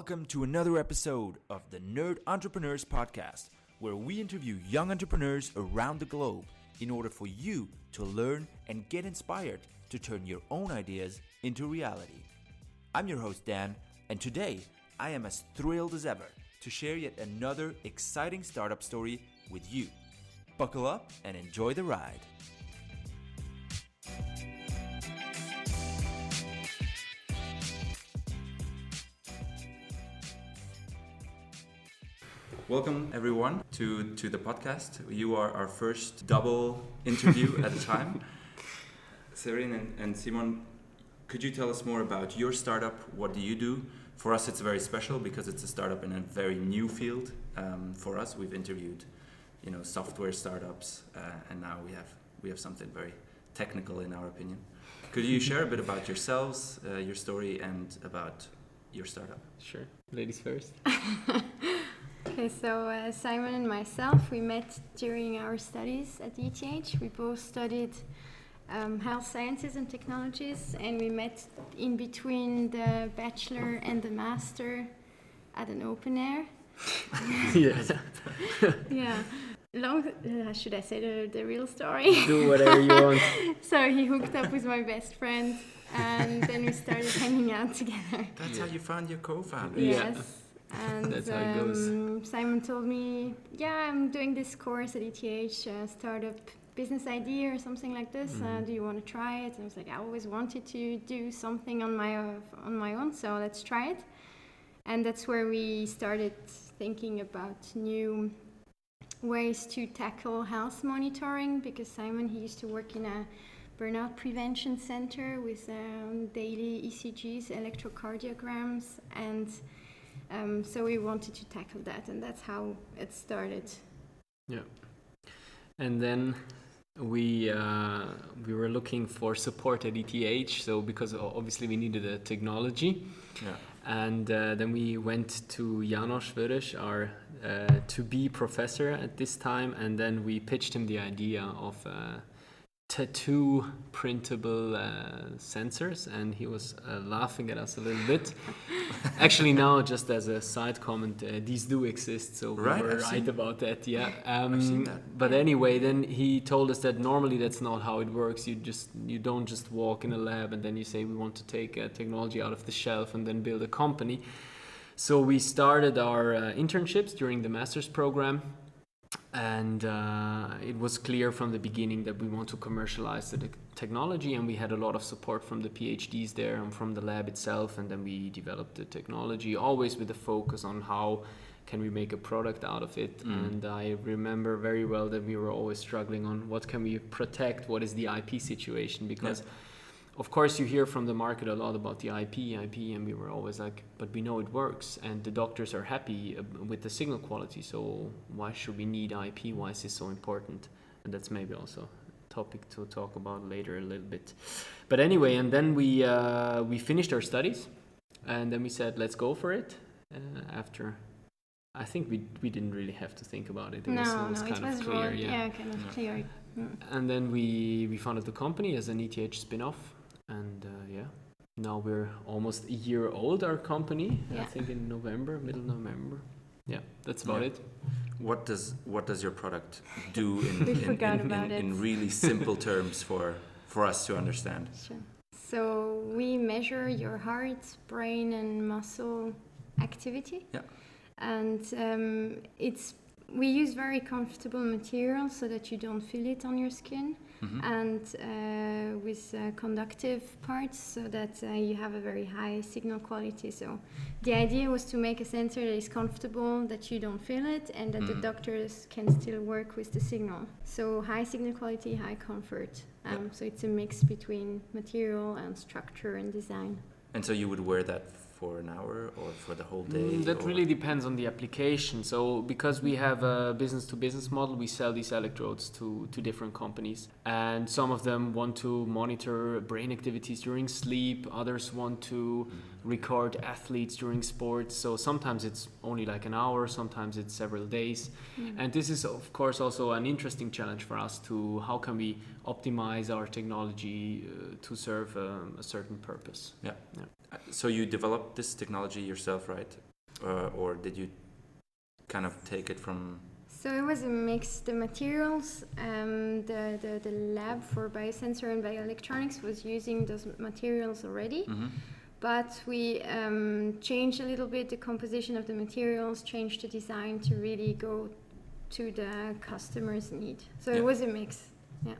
welcome to another episode of the Nerd Entrepreneurs Podcast, where we interview young entrepreneurs around the globe in order for you to learn and get inspired to turn your own ideas into reality. I'm your host, Dan, and today I am as thrilled as ever to share yet another exciting startup story with you. Buckle up and enjoy the ride. Welcome everyone to the podcast. You are our first double interview at a time. Séverine and Simon, could you tell us more about your startup? What do you do? For us, it's very special because it's a startup in a very new field. For us, we've interviewed, software startups, and now we have something very technical in our opinion. Could you share a bit about yourselves, your story, and about your startup? Sure. Ladies first. Okay, so Simon and myself, we met during our studies at ETH. We both studied health sciences and technologies, and we met in between the bachelor and the master at an open air. Yes. Yeah. Should I say the real story? Do whatever you want. So he hooked up with my best friend, and then we started hanging out together. That's how you found your co-founder. Yes. And that's how it goes. Simon told me, I'm doing this course at ETH, startup business idea or something like this. Do you want to try it? And I was like, I always wanted to do something on my own, so let's try it. And that's where we started thinking about new ways to tackle health monitoring, because Simon, he used to work in a burnout prevention center with daily ECGs, electrocardiograms, and so we wanted to tackle that, and that's how it started. Yeah. And then we were looking for support at ETH, so because obviously we needed a technology. Yeah. And then we went to János Vörös, our to-be professor at this time, and then we pitched him the idea of tattoo printable sensors, and he was laughing at us a little bit. Actually, now, just as a side comment, these do exist, so we were right about that. Yeah, I've seen that. But anyway, then he told us that normally that's not how it works. You don't just walk in a lab and then you say we want to take technology out of the shelf and then build a company. So we started our internships during the master's program. And it was clear from the beginning that we want to commercialize the technology, and we had a lot of support from the PhDs there and from the lab itself, and then we developed the technology, always with a focus on how can we make a product out of it. And I remember very well that we were always struggling on what can we protect, what is the IP situation, because of course you hear from the market a lot about the IP, and we were always like, but we know it works and the doctors are happy with the signal quality, so why should we need IP? Why is this so important? And that's maybe also a topic to talk about later a little bit. But anyway, and then we finished our studies, and then we said, let's go for it. After, I think we didn't really have to think about it. It was kind of clear. Kind of clear. And then we founded the company as an ETH spin-off. And now we're almost a year old, our company. I think in middle November. Yeah, that's about it. What does your product do in really simple terms for us to understand? Sure. So we measure your heart, brain, and muscle activity. Yeah. And we use very comfortable material so that you don't feel it on your skin. And with conductive parts so that you have a very high signal quality. So the idea was to make a sensor that is comfortable, that you don't feel it, and that the doctors can still work with the signal. So high signal quality, high comfort. So it's a mix between material and structure and design. And so you would wear that for an hour or for the whole day? That really depends on the application. So because we have a business-to-business model, we sell these electrodes to different companies. And some of them want to monitor brain activities during sleep. Others want to record athletes during sports. So sometimes it's only like an hour, sometimes it's several days. And this is, of course, also an interesting challenge for us to how can we optimize our technology to serve a certain purpose. So you developed this technology yourself, right? or did you kind of take it from? So it was a mix. The materials, the lab for biosensor and bioelectronics was using those materials already. Mm-hmm. But we changed a little bit the composition of the materials, changed the design to really go to the customer's need. So it was a mix, yeah.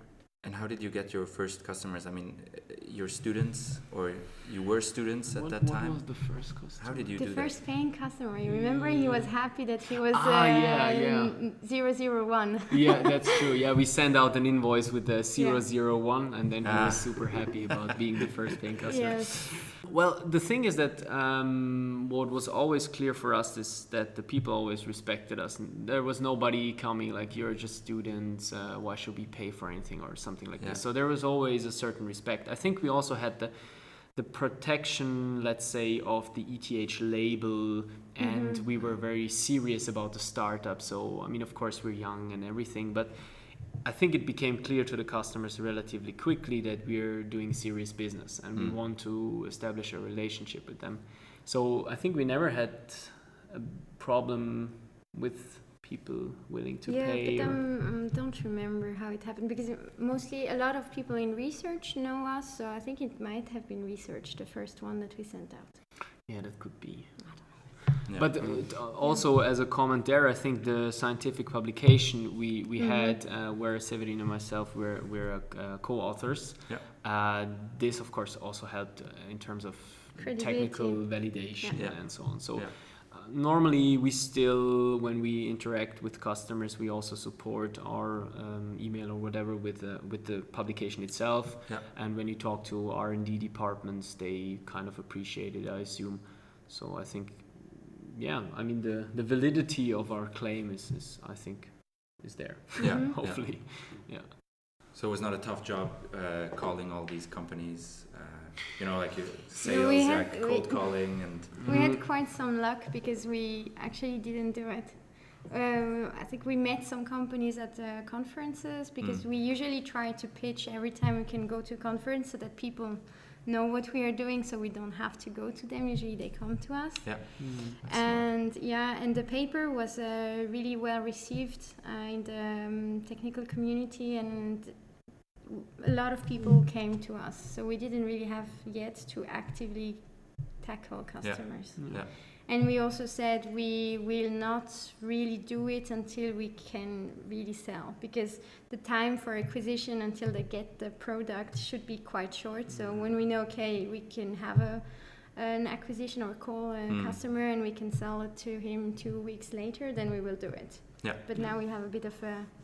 And how did you get your first customers? I mean, your students, or you were students at that time? What was the first customer? How did you do that? The first paying customer, you remember? He was happy that he was 001. Yeah, that's true. Yeah, we sent out an invoice with the 001, and then he was super happy about being the first paying customer. Yes. Well, the thing is that what was always clear for us is that the people always respected us. There was nobody coming like, you're just students, why should we pay for anything or something like this. So there was always a certain respect. I think we also had the protection, let's say, of the ETH label, and we were very serious about the startup. So, I mean, of course, we're young and everything, but I think it became clear to the customers relatively quickly that we're doing serious business and we want to establish a relationship with them. So I think we never had a problem with people willing to pay. Yeah, but I don't remember how it happened, because mostly a lot of people in research know us, so I think it might have been research, the first one that we sent out. Yeah, that could be. Yeah. But also as a comment there, I think the scientific publication we had, where Séverine and myself were co-authors, this of course also helped in terms of technical validation and so on. So normally we still, when we interact with customers, we also support our email or whatever with the publication itself. And when you talk to R&D departments, they kind of appreciate it, I assume. So I think, I mean, the validity of our claim is I think, is there. Hopefully. Yeah. So it was not a tough job calling all these companies, like your sales, cold calling, and. We had quite some luck because we actually didn't do it. I think we met some companies at conferences, because we usually try to pitch every time we can go to a conference so that people know what we are doing, so we don't have to go to them. Usually they come to us. And the paper was really well received in the technical community, and a lot of people came to us, so we didn't really have yet to actively tackle customers. And we also said we will not really do it until we can really sell, because the time for acquisition until they get the product should be quite short. So when we know, okay, we can have an acquisition or call a customer and we can sell it to him 2 weeks later, then we will do it. But now we have a bit of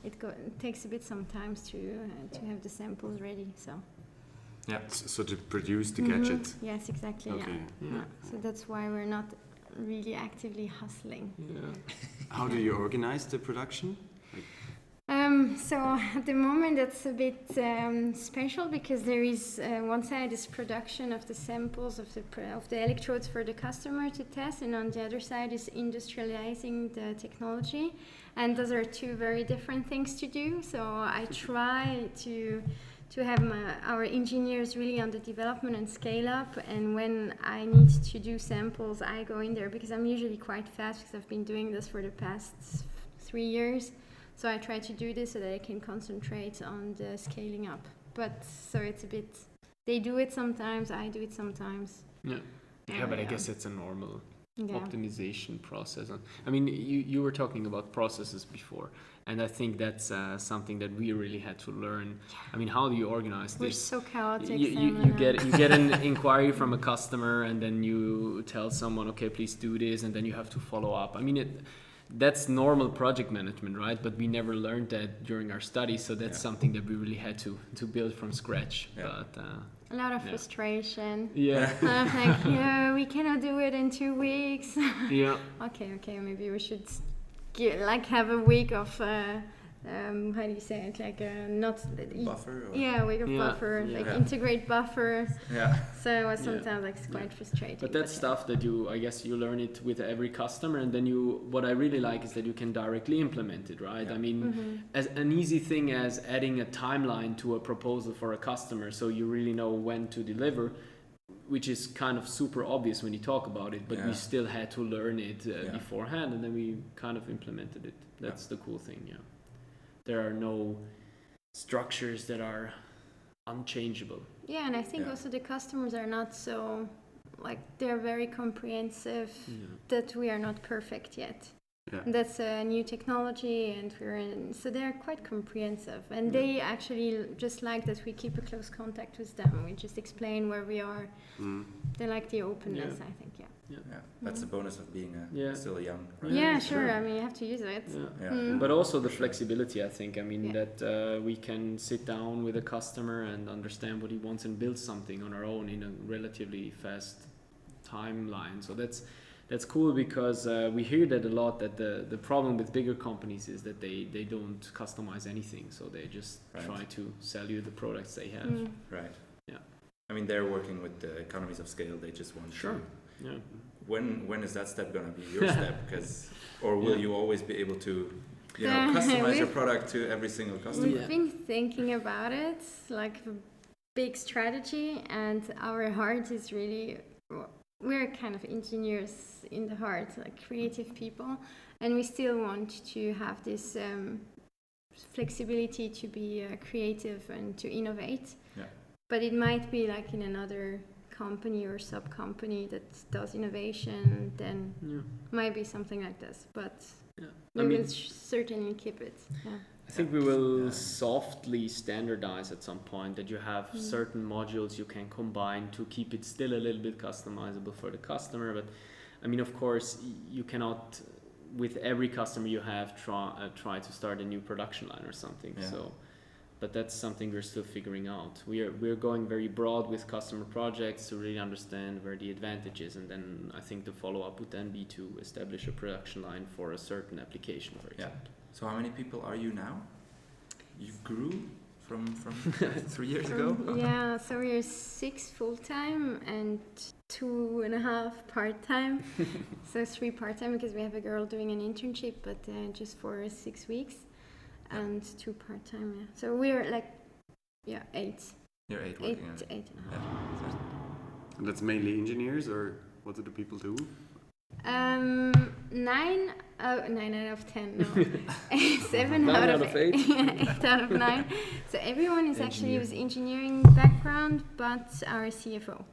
it takes a bit sometimes to have the samples ready. So to produce the gadget. Yes, exactly. Okay. So that's why we're not really actively hustling. How do you organize the production? So at the moment it's a bit special, because there is one side is production of the samples of the electrodes for the customer to test, and on the other side is industrializing the technology, and those are two very different things to do. So I try to have our engineers really on the development and scale up, and when I need to do samples, I go in there, because I'm usually quite fast, because I've been doing this for the past 3 years. So I try to do this so that I can concentrate on the scaling up. But so it's a bit, they do it sometimes, I do it sometimes. But I guess it's a normal optimization process. I mean, you were talking about processes before, and I think that's something that we really had to learn. I mean, how do you organize this? We're so chaotic. You get an inquiry from a customer, and then you tell someone, okay, please do this, and then you have to follow up. I mean, that's normal project management, right? But we never learned that during our studies, so that's something that we really had to build from scratch. But a lot of frustration. Yeah. We cannot do it in 2 weeks. Okay, maybe we should have a week of how do you say it, like not buffer, week of buffer, integrate buffer. So sometimes it's quite frustrating, but that's stuff that I guess you learn it with every customer, and then what I really like is that you can directly implement it, right? I mean, as an easy thing as adding a timeline to a proposal for a customer, so you really know when to deliver. which is kind of super obvious when you talk about it, but we still had to learn it beforehand, and then we kind of implemented it. That's the cool thing. Yeah, there are no structures that are unchangeable. Yeah, and I think also the customers are not so, like, they're very comprehensive that we are not perfect yet. Yeah. That's a new technology, and so they're quite comprehensive, and they actually just like that we keep a close contact with them. We just explain where we are. They like the openness, I think. That's the bonus of being still a young. Right? Yeah, sure. I mean, you have to use it. But also the flexibility, I think. I mean, that we can sit down with a customer and understand what he wants and build something on our own in a relatively fast timeline. So that's cool, because we hear that a lot, that the problem with bigger companies is that they don't customize anything, so they just try to sell you the products they have. Right. Yeah. I mean, they're working with the economies of scale. They just want to. Yeah. When is that step going to be your step? Or will you always be able to, customize your product to every single customer? We've been thinking about it, like a big strategy, and our heart is really. We're kind of engineers in the heart, like creative people, and we still want to have this flexibility to be creative and to innovate. Yeah. But it might be like in another company or sub-company that does innovation, then might be something like this. But we will certainly keep it. Yeah. I think we will softly standardize at some point, that you have certain modules you can combine to keep it still a little bit customizable for the customer. But I mean, of course, you cannot, with every customer you have, try to start a new production line or something. Yeah. So, but that's something we're still figuring out. We're going very broad with customer projects to really understand where the advantage is, and then I think the follow-up would then be to establish a production line for a certain application, for example. Yeah. So how many people are you now? You grew from 3 years ago? Yeah, so we're 6 full-time and 2.5 part-time. So 3 part-time because we have a girl doing an internship, but just for 6 weeks. And 2 part-time, So we're like, 8. You're 8 working 8.5. And that's mainly engineers, or what do the people do? 9 out of 10, no. 7 out of 8. 8 out of 9. So everyone is actually with engineering background, but our CFO.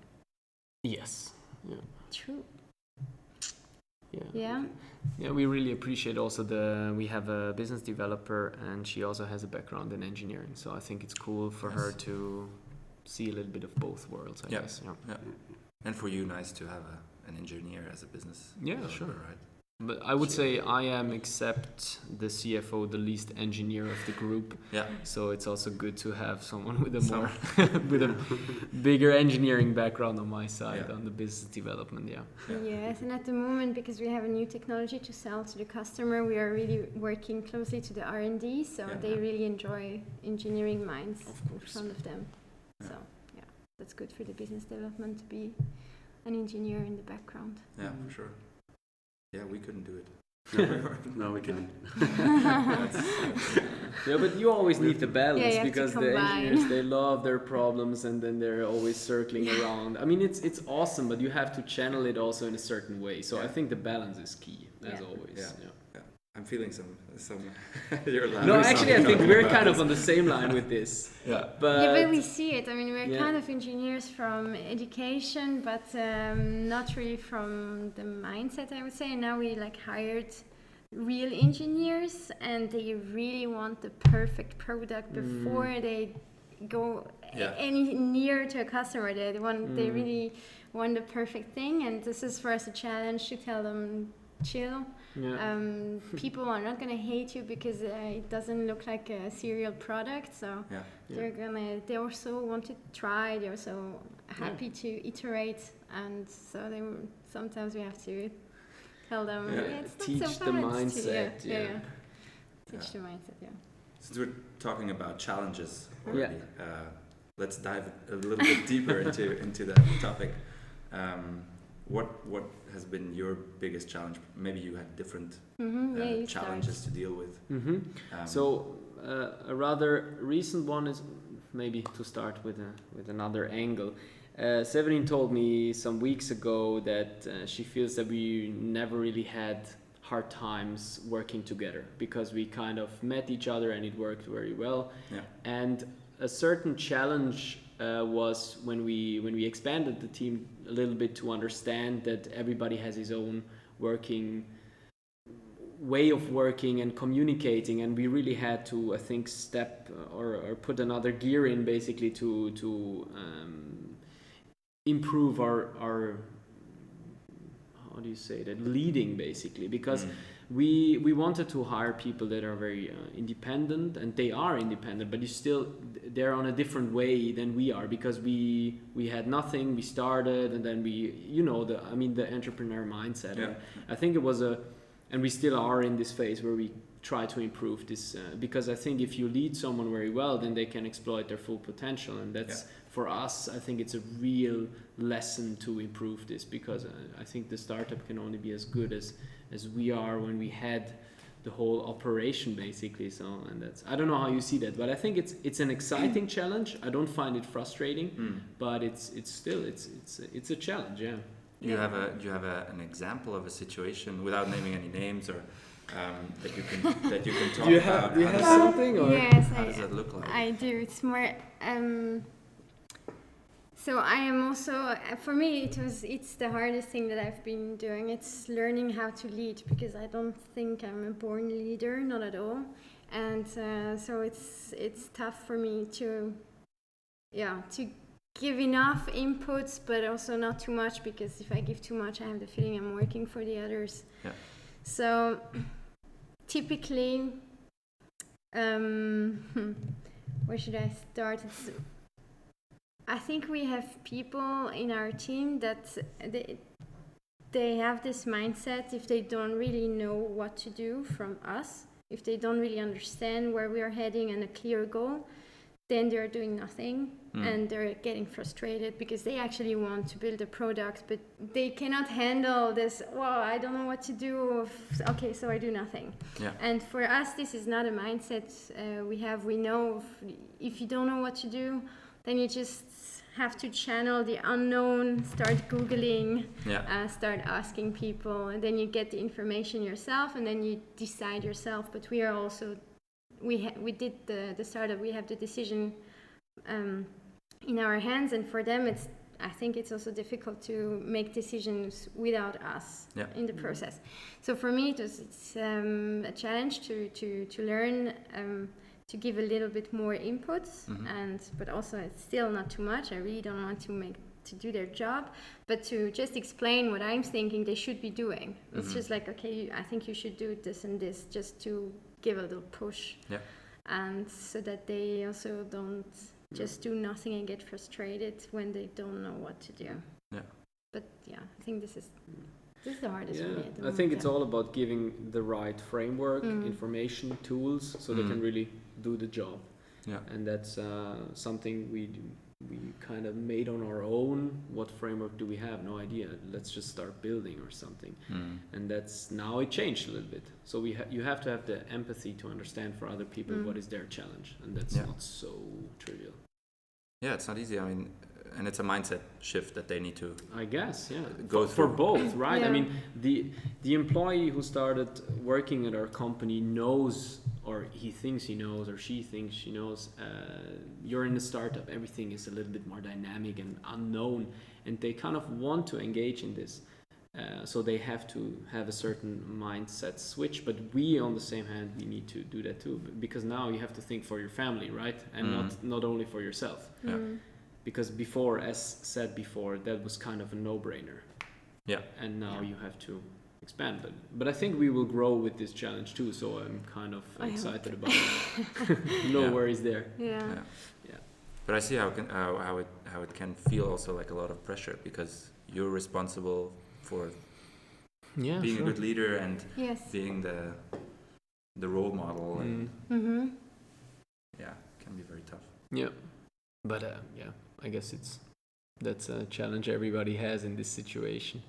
Yes. Yeah. True. Yeah. Yeah, we really appreciate also we have a business developer, and she also has a background in engineering. So I think it's cool for her to see a little bit of both worlds, I guess. Yeah. And for you, nice to have an engineer as a business. Yeah, sure. Right. But I would say I am, except the CFO, the least engineer of the group. Yeah. So it's also good to have someone with with a bigger engineering background on my side, on the business development. Yeah. Yes, and at the moment, because we have a new technology to sell to the customer, we are really working closely to the R&D. So they really enjoy engineering minds in front of them. Yeah. So that's good for the business development to be an engineer in the background. Yeah, for sure. Yeah, we couldn't do it. No, we can't. Yeah, but you always need the balance, because the engineers, they love their problems, and then they're always circling around. I mean, it's awesome, but you have to channel it also in a certain way. So I think the balance is key, as always. Yeah. I'm feeling some your line. No, actually, I think we're kind of on the same line with this. But we see it. I mean, we're kind of engineers from education, but not really from the mindset, I would say. And now we hired real engineers, and they really want the perfect product before they go any near to a customer. They really want the perfect thing, and this is for us a challenge to tell them, chill. People are not gonna hate you because it doesn't look like a serial product. So they also want to try. They're so happy to iterate, and so sometimes we have to tell them it's teach not so the bad. mindset. Teach the mindset. Since we're talking about challenges already, let's dive a little bit deeper into that topic. What has been your biggest challenge? Maybe you had different challenges to deal with. So a rather recent one is, maybe to start with another angle. Séverine told me some weeks ago that she feels that we never really had hard times working together because we kind of met each other and it worked very well. Yeah. And a certain challenge was when we expanded the team a little bit to understand that everybody has his own working way of working and communicating, and we really had to, I think, step or put another gear in basically to improve our how do you say that, leading basically, because we wanted to hire people that are very independent, and they are independent, but they're on a different way than we are, because we had nothing, we started, and then the entrepreneur mindset. Yeah. And I think it was and we still are in this phase where we try to improve this, because I think if you lead someone very well, then they can exploit their full potential, and that's for us, I think it's a real lesson to improve this, because I think the startup can only be as good as we are when we had the whole operation basically. So, and that's, I don't know how you see that, but I think it's an exciting challenge. I don't find it frustrating, but it's still a challenge. Yeah. Do you have an example of a situation without naming any names, or that you can talk about? Do you have something? Or? Yes, how does that look like? I do. It's more. So I am also. For me, it's the hardest thing that I've been doing. It's learning how to lead, because I don't think I'm a born leader, not at all. And so it's tough for me to give enough inputs, but also not too much, because if I give too much, I have the feeling I'm working for the others. Yeah. So typically, where should I start? I think we have people in our team that they have this mindset, if they don't really know what to do from us, if they don't really understand where we are heading and a clear goal, then they're doing nothing, and they're getting frustrated because they actually want to build a product, but they cannot handle this. Well, I don't know what to do. Okay, so I do nothing. Yeah. And for us, this is not a mindset we know if you don't know what to do, then you just have to channel the unknown, start Googling, start asking people, and then you get the information yourself, and then you decide yourself. But we are also we did the startup, we have the decision in our hands, and for them I think it's also difficult to make decisions without us in the process. So for me it's a challenge to learn to give a little bit more inputs, but also it's still not too much. I really don't want to do their job, but to just explain what I'm thinking they should be doing. It's just like, okay, I think you should do this and this, just to give a little push, and so that they also don't just do nothing and get frustrated when they don't know what to do. But I think this is the hardest for me at the moment. I think it's all about giving the right framework, information, tools, so they can really do the job. And that's something we kind of made on our own. What framework do we have? No idea. Let's just start building or something. And that's, now it changed a little bit. So you have to have the empathy to understand for other people what is their challenge, and that's not so trivial. Yeah, it's not easy. I mean, and it's a mindset shift that they need to, I guess, go for through. both, right? I mean, the employee who started working at our company knows, or he thinks he knows, or she thinks she knows, you're in a startup, everything is a little bit more dynamic and unknown, and they kind of want to engage in this. So they have to have a certain mindset switch, but we, on the same hand, we need to do that too, because now you have to think for your family, right? And not only for yourself. Because before, as said before, that was kind of a no-brainer. And now you have to expand. But I think we will grow with this challenge too, so I'm kind of excited about it. No worries there. But I see how it can feel also like a lot of pressure, because you're responsible for being a good leader and being the role model, and it can be very tough. But I guess that's a challenge everybody has in this situation,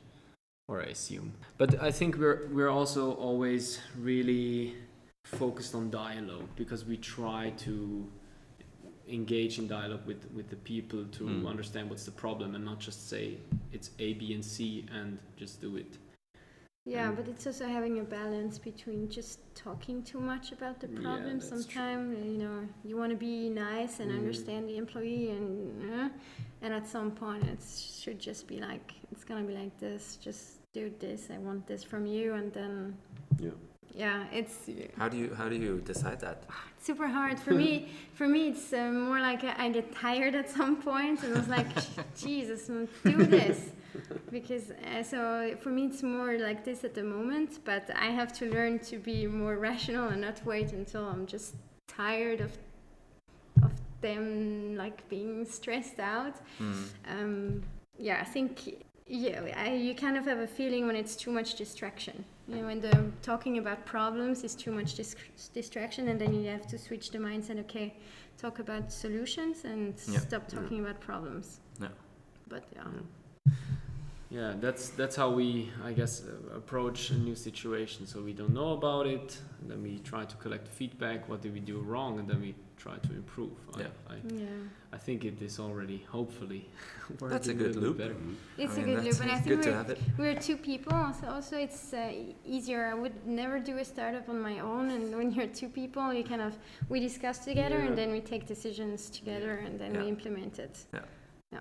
or I assume. But I think we're also always really focused on dialogue, because we try to engage in dialogue with the people to understand what's the problem and not just say it's A, B, and C and just do it. Yeah, but it's also having a balance between just talking too much about the problem. Sometimes, you want to be nice and understand the employee, and at some point it should just be like, it's gonna be like this. Just do this. I want this from you, and then. Yeah, it's. How do you decide that? It's super hard for me. For me, it's more like I get tired at some point, and I was like, Jesus, do this. Because so for me it's more like this at the moment, but I have to learn to be more rational and not wait until I'm just tired of them like being stressed out. I think you kind of have a feeling when it's too much distraction. When the talking about problems is too much distraction, and then you have to switch the mindset. Okay, talk about solutions and stop talking about problems. Yeah. But Yeah, that's how we, I guess, approach a new situation. So we don't know about it, and then we try to collect feedback. What did we do wrong, and then we try to improve. I think it is already, hopefully, working. That's a good loop. Better. It's a good loop, and I think we're two people. So also it's easier. I would never do a startup on my own, and when you're two people, we discuss together, and then we take decisions together, and then we implement it. Yeah.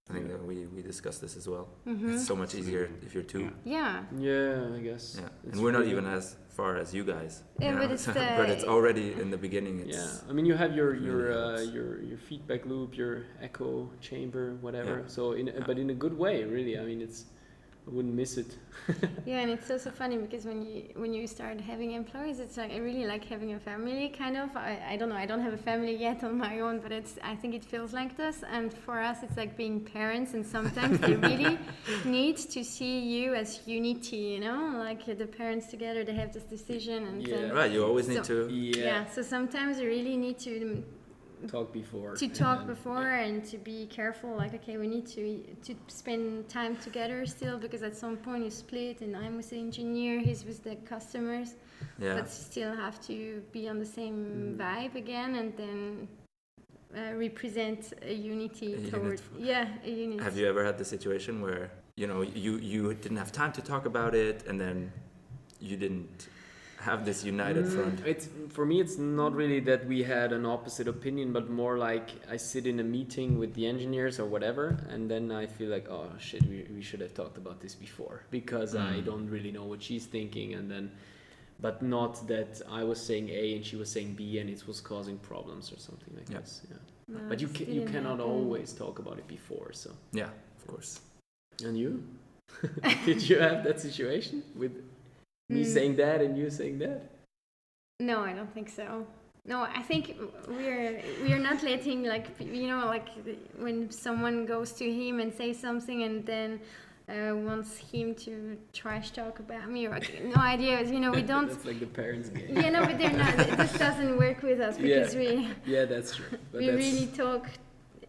I think we discussed this as well. It's so much easier if you're two. Yeah, I guess. Yeah, and we're not even as far as you guys. Yeah, but it's but it's already in the beginning. I mean, you have your feedback loop, your echo chamber, whatever. Yeah. So but in a good way, really. I mean, I wouldn't miss it. Yeah, and it's also funny because when you start having employees, it's like I really like having a family, kind of. I don't know, I don't have a family yet on my own, but I think it feels like this. And for us, it's like being parents, and sometimes they really need to see you as unity, like the parents together, they have this decision, and right. You always need to. Yeah. So sometimes you really need to. Talk before and to be careful, like, okay, we need to spend time together still, because at some point you split, and I'm with the engineer, he's with the customers, but still have to be on the same vibe again, and then represent a unity toward a unit. Mm. Have you ever had the situation where you didn't have time to talk about it, and then you didn't have this united front? For me, it's not really that we had an opposite opinion, but more like I sit in a meeting with the engineers or whatever, and then I feel like, oh shit, we should have talked about this before, because I don't really know what she's thinking, and then, but not that I was saying A and she was saying B and it was causing problems or something like this. Yeah. No, but you cannot always talk about it before, so. Yeah, of course. And you? Did you have that situation with me saying that and you saying that? No, I don't think so. No, I think we're not letting, like when someone goes to him and says something, and then wants him to trash talk about me, or no ideas. We don't. That's like the parents' game. Yeah, no, but they're not. This doesn't work with us, because Yeah, that's true. But we really talk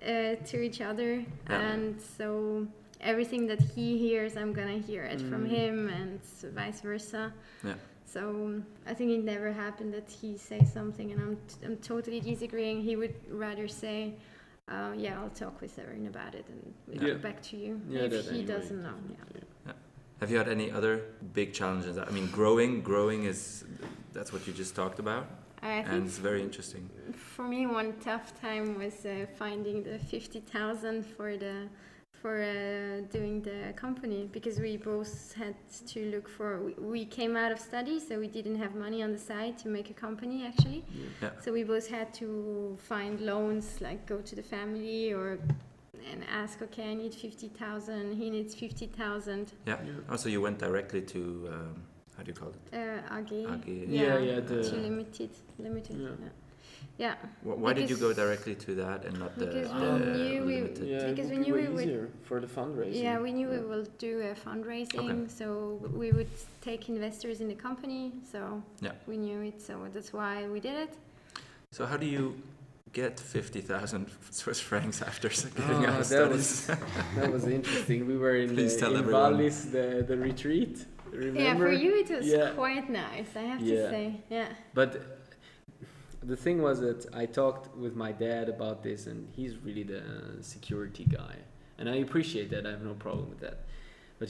to each other, and so everything that he hears, I'm gonna hear it from him, and vice versa. Yeah. So I think it never happened that he says something and I'm totally disagreeing. He would rather say, I'll talk with Séverine about it, and we'll get back to you if he doesn't know. Yeah. Have you had any other big challenges? I mean, growing that's what you just talked about, and it's very interesting. For me, one tough time was finding the 50,000 for doing the company, because we both had to look for. We came out of study, so we didn't have money on the side to make a company actually. Yeah. So we both had to find loans, like go to the family and ask, okay, I need 50,000. He needs 50,000. Yeah. Also, you went directly to how do you call it? AG. To limited. Yeah. Why did you go directly to that and not because we knew we would easier for the fundraising. Yeah, we knew we will do a fundraising, so we would take investors in the company. So we knew it, so that's why we did it. So how do you get 50,000 Swiss francs after getting out of studies? That was interesting. We were in Wallis, the retreat. Remember? Yeah, for you it was quite nice, I have to say. Yeah. But the thing was that I talked with my dad about this, and he's really the security guy, and I appreciate that. I have no problem with that. But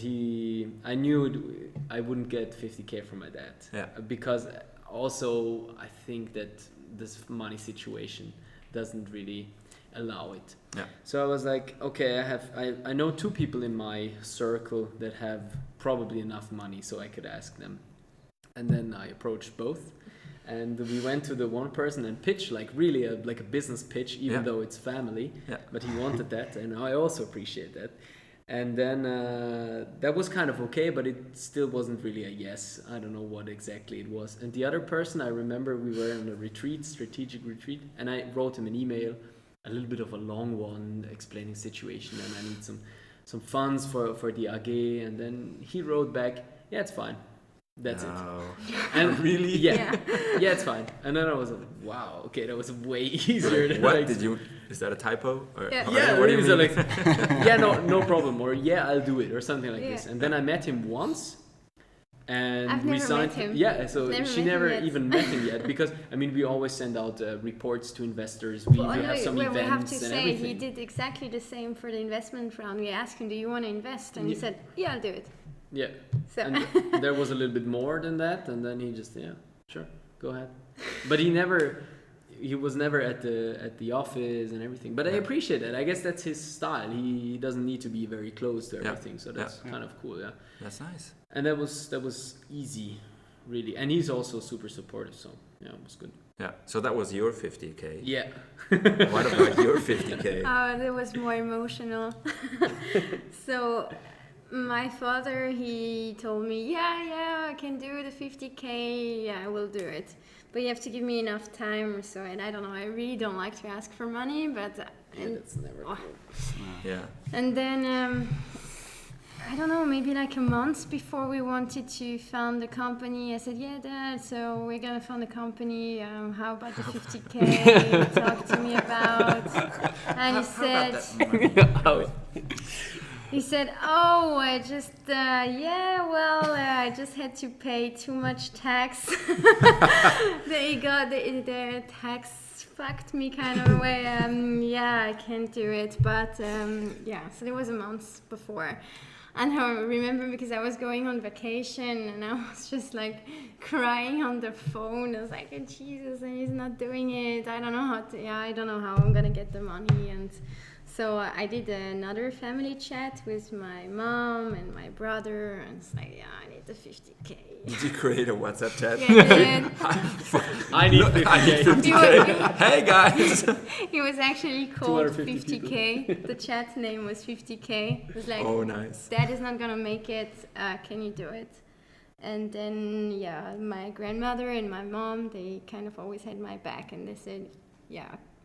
I knew I wouldn't get 50K from my dad. Yeah. Because also I think that this money situation doesn't really allow it. Yeah. So I was like, okay, I know 2 people in my circle that have probably enough money, so I could ask them. And then I approached both, and we went to the one person and pitched like really like a business pitch, even though it's family. Yeah. But he wanted that, and I also appreciate that. And then that was kind of okay, but it still wasn't really a yes. I don't know what exactly it was. And the other person, I remember we were on a strategic retreat, and I wrote him an email, a little bit of a long one, explaining situation, and I need some funds for the AG. And then he wrote back, yeah, it's fine. That's it. And really? Yeah, it's fine. And then I was like, wow, okay, that was way easier than what did you? Is that a typo? Or, what do you mean? Like, yeah, no problem, or yeah, I'll do it, or something like this. And then I met him once, and I've never signed. Met him. Yeah, so she never even met him yet, because I mean we always send out reports to investors. We have some events. We have to and say everything. he did exactly the same for the investment round. We asked him, "Do you want to invest?" And he said, "Yeah, I'll do it." Yeah. So. And there was a little bit more than that, and then he just sure, go ahead. But he was never at the office and everything. But I appreciate that. I guess that's his style. He doesn't need to be very close to everything, so that's kind of cool. Yeah. That's nice. And that was easy, really. And he's also super supportive, so yeah, it was good. Yeah. So that was your 50K. Yeah. What about your 50K? Oh, that was more emotional. So. My father, he told me, yeah, I can do the 50K, yeah, I will do it. But you have to give me enough time or so, and I don't know, I really don't like to ask for money, but... that's never cool. Yeah. And then, I don't know, maybe like a month before we wanted to found the company, I said, yeah, Dad, so we're gonna found a company, how about the 50K? Talk to me about... And he said... He said, "Oh, I just, I just had to pay too much tax." The tax fucked me kind of a way. I can't do it. But so there was a month before. And I remember because I was going on vacation and I was just like crying on the phone. I was like, oh, Jesus, and he's not doing it. I don't know how I'm gonna get the money. And so I did another family chat with my mom and my brother, and it's like, I need the 50K. Did you create a WhatsApp chat? Yeah, I did. I need 50K. Hey guys! It was actually called 50K. The chat name was 50K. It was like, oh, nice. Dad is not gonna make it. Can you do it? And then, my grandmother and my mom, they kind of always had my back, and they said,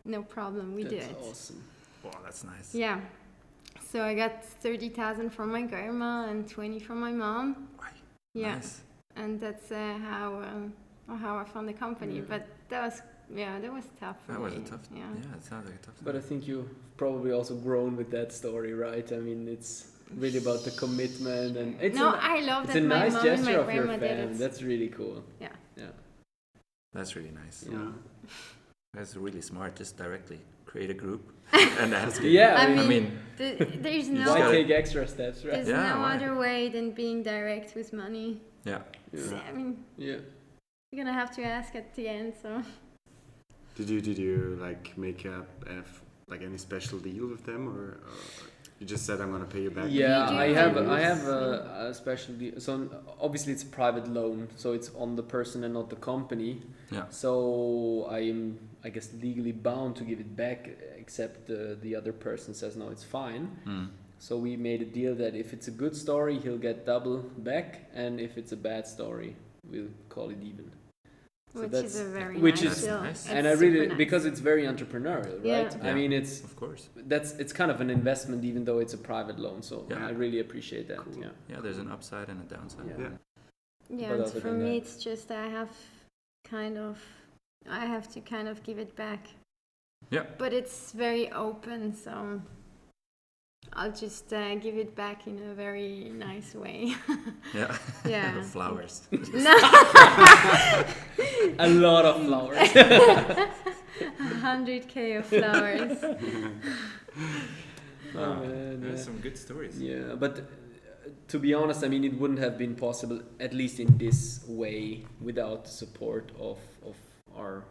no problem, we do it. That's awesome. Wow, that's nice. Yeah. So I got 30,000 from my grandma and 20 from my mom. Yeah. Nice. And that's how I found the company. But that was tough for me. That was a tough. Yeah, it sounds like a tough. But I think you've probably also grown with that story, right? I mean, it's really about the commitment, and I love that my nice mom and gesture my of your grandma did fam. it. That's really cool. Yeah. That's really nice. Yeah. That's really smart. Just directly create a group and ask it. Yeah, I mean there's no. Why take extra steps, right? There's no other way than being direct with money. Yeah. So, I mean. Yeah. You're gonna have to ask at the end. So. Did you like make like any special deal with them, or you just said I'm gonna pay you back? Yeah, I have a special deal. So obviously it's a private loan, so it's on the person and not the company. Yeah. So I am, I guess, legally bound to give it back, except the other person says no, it's fine. So we made a deal that if it's a good story, he'll get double back, and if it's a bad story, we'll call it even. So which is a very nice deal. Nice. And I really, because it's very entrepreneurial, right? Yeah. I mean, it's of course it's kind of an investment, even though it's a private loan. So I really appreciate that. Cool. Yeah, there's an upside and a downside. Yeah, and for me, it's just I have to kind of give it back. Yeah. But it's very open, so. I'll just give it back in a very nice way. Yeah. Yeah. Flowers. A lot of flowers. 100K of flowers. Oh, man, There's yeah. some good stories. Yeah, but to be honest, I mean, it wouldn't have been possible, at least in this way, without the support of our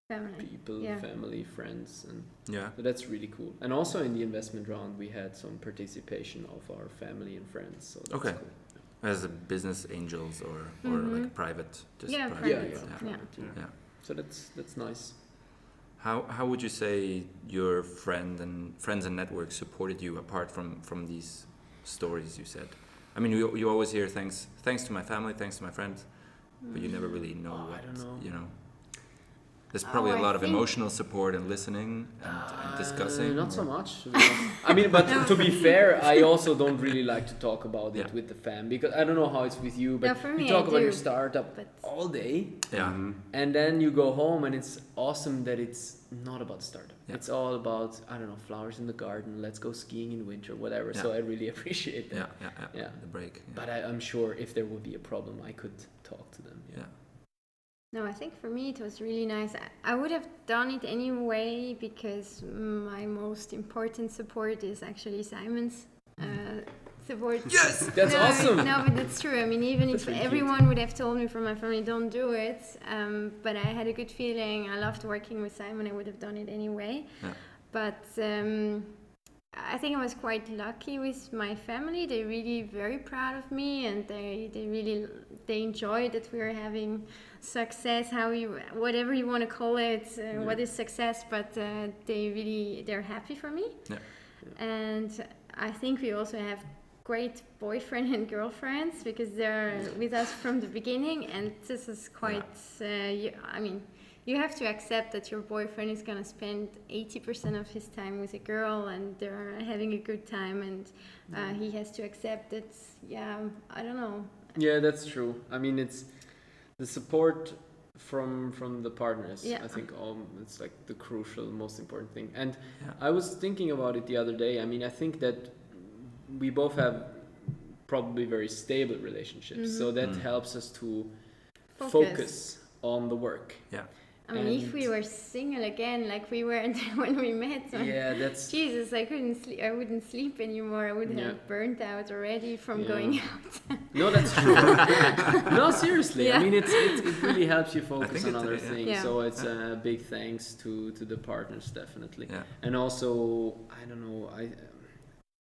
Family. people, Yeah. family, friends, and Yeah. so that's really cool. And also in the investment round, we had some participation of our family and friends. So that's Okay. cool. As a business angels or like private, just Yeah, private. private. Yeah. Yeah. Yeah. So that's nice. How would you say your friends and network supported you apart from these stories you said? I mean, you always hear thanks to my family, thanks to my friends, but you never really know I what don't know. you know. There's probably I a lot of think- emotional support and listening and discussing. Not so or- much. To be honest. I mean, but to be fair, I also don't really like to talk about it Yeah. with the fam because I don't know how it's with you, but Yeah, for you me, talk I about do, your startup but- all day, Yeah. and then you go home, and it's awesome that it's not about startup. Yeah. It's all about, I don't know, flowers in the garden. Let's go skiing in winter, whatever. So Yeah. I really appreciate that. Yeah. The break. Yeah. But I'm sure if there would be a problem, I could talk to them. Yeah. No, I think for me it was really nice. I would have done it anyway because my most important support is actually Simon's support. Yes! That's No, awesome. No, but that's true. I mean, even That's if really cute. everyone would have told me from my family, don't do it. But I had a good feeling. I loved working with Simon. I would have done it anyway. Yeah. But I think I was quite lucky with my family. They're really very proud of me, and they enjoy that we are having success. Whatever you want to call it, what is success? But they're happy for me. Yeah. And I think we also have great boyfriend and girlfriends because they're with us from the beginning, and this is quite. I mean, you have to accept that your boyfriend is gonna spend 80% of his time with a girl, and they're having a good time, and he has to accept that. Yeah, I don't know. Yeah, that's true. I mean, it's the support from the partners. Yeah. I think it's like the crucial, most important thing. And Yeah. I was thinking about it the other day. I mean, I think that we both have probably very stable relationships, so that helps us to focus on the work. Yeah. I mean, if we were single again, like we were when we met, Yeah, that's Jesus, I couldn't sleep. I wouldn't sleep anymore. I would have burnt out already from going out. No, that's true. No, seriously. Yeah. I mean, it really helps you focus think on it's other yeah. things. Yeah. So it's a big thanks to the partners, definitely. Yeah. And also, I don't know.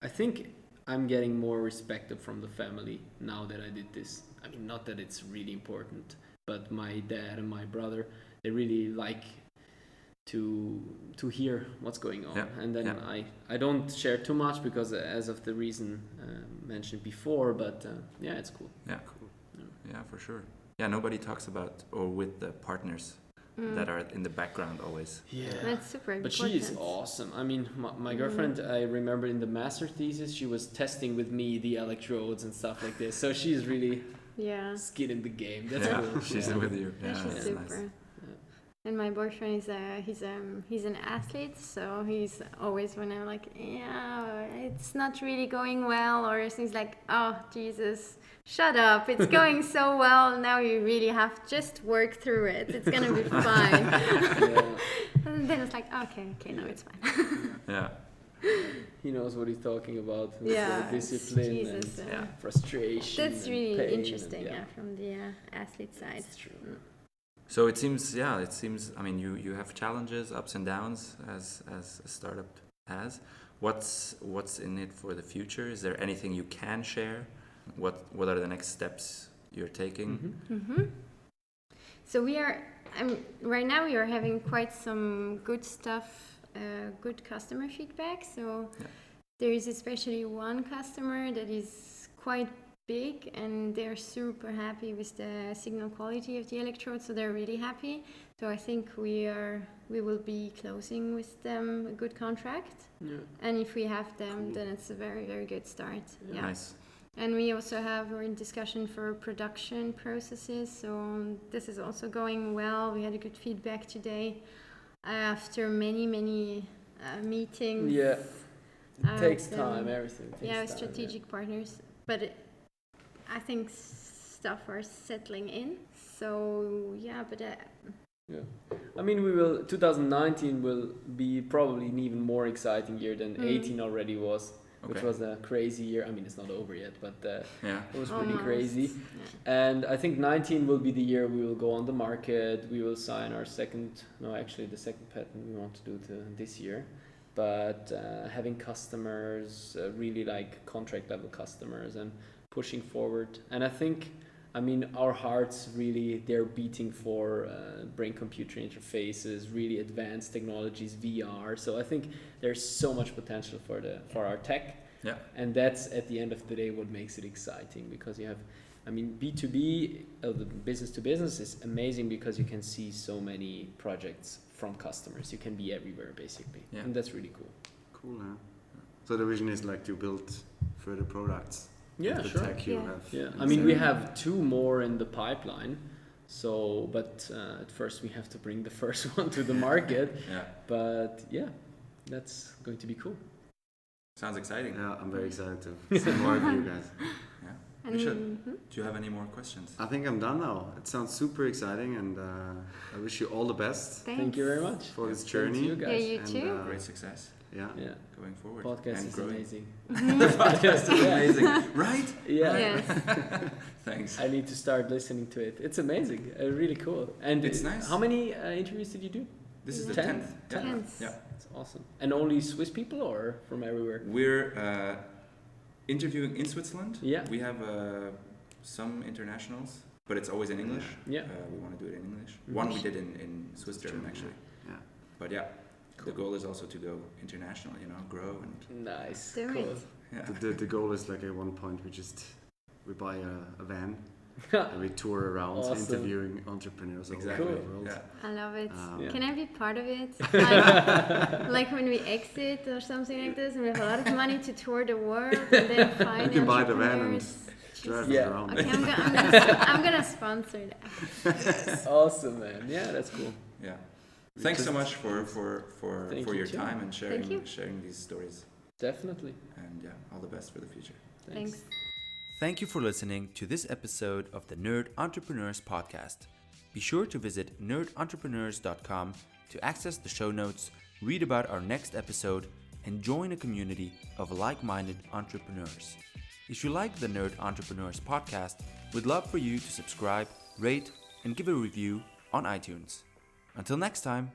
I think I'm getting more respect from the family now that I did this. I mean, not that it's really important, but my dad and my brother, they really like to hear what's going on. Yeah. And then I don't share too much because as of the reason mentioned before, but yeah, it's cool. Yeah. Cool. Yeah, for sure. Yeah, nobody talks about or with the partners that are in the background always. Yeah. That's super important. But she is awesome. I mean, my girlfriend, I remember in the master thesis, she was testing with me the electrodes and stuff like this. So she's really skin in the game. That's cool. She's with you. Yeah, She's that's super. nice. And my boyfriend is he's an athlete, so he's always when I'm like, yeah, it's not really going well, or he's like, oh Jesus, shut up, it's going so well. Now you really have just work through it. It's gonna be fine. And then it's like, okay, no, it's fine. Yeah. He knows what he's talking about. With Yeah, discipline Jesus, and frustration. That's and really pain interesting, and, from the athlete side. That's true. So it seems, I mean, you have challenges, ups and downs, as a startup has. What's in it for the future? Is there anything you can share? What are the next steps you're taking? So right now we are having quite some good stuff, good customer feedback. So there is especially one customer that is quite big, and they're super happy with the signal quality of the electrode, so they're really happy. So I think we will be closing with them a good contract. And if we have them, then it's a very, very good start. Nice. And we're in discussion for production processes, so this is also going well. We had a good feedback today after many meetings. It takes time, everything takes time. Strategic partners. But I think stuff are settling in. So, but... I mean, 2019 will be probably an even more exciting year than 18 already was. Which was a crazy year. I mean, it's not over yet, but it was pretty crazy. Yeah. And I think 19 will be the year we will go on the market. We will sign our the second patent we want to do this year. But having customers, really like contract level customers and pushing forward. And I think, our hearts really, they're beating for brain-computer interfaces, really advanced technologies, VR. So I think there's so much potential for our tech. Yeah. And that's, at the end of the day, what makes it exciting. Because you have, B2B, the business to business is amazing because you can see so many projects from customers. You can be everywhere, basically. Yeah. And that's really cool. Cool, huh? So the vision is like to build further products. Yeah, the sure. tech you have. Yeah, we have 2 more in the pipeline. So, but at first we have to bring the first one to the market. But that's going to be cool. Sounds exciting. Yeah, I'm very excited to see more of you guys. Yeah, we should. Do you have any more questions? I think I'm done now. It sounds super exciting, and I wish you all the best. Thank you very much for this journey. Thank you guys. Yeah, you too. Great success. Yeah. Going forward. Podcast is amazing. Podcast is amazing, right? Yeah. Yes. Thanks. I need to start listening to it. It's amazing. Really cool. And it's nice. How many interviews did you do? This is the 10th. 10th. Yeah. It's awesome. And only Swiss people or from everywhere? We're interviewing in Switzerland. Yeah. We have some internationals, but it's always in English. Yeah. We want to do it in English. One we did in Swiss German actually. Yeah. But cool. The goal is also to go international, grow and... Nice. Cool. Yeah. The goal is like at one point we buy a van and we tour around interviewing entrepreneurs all over the world. Yeah. I love it. Yeah. Can I be part of it? Like when we exit or something like this and we have a lot of money to tour the world and then find you can buy the van and drive it around. Okay, I'm gonna sponsor that. Yes. Awesome, man. Yeah, that's cool. Yeah. Thanks so much for your time and sharing these stories. Definitely. And all the best for the future. Thanks. Thank you for listening to this episode of the Nerd Entrepreneurs Podcast. Be sure to visit nerdentrepreneurs.com to access the show notes, read about our next episode, and join a community of like-minded entrepreneurs. If you like the Nerd Entrepreneurs Podcast, we'd love for you to subscribe, rate, and give a review on iTunes. Until next time.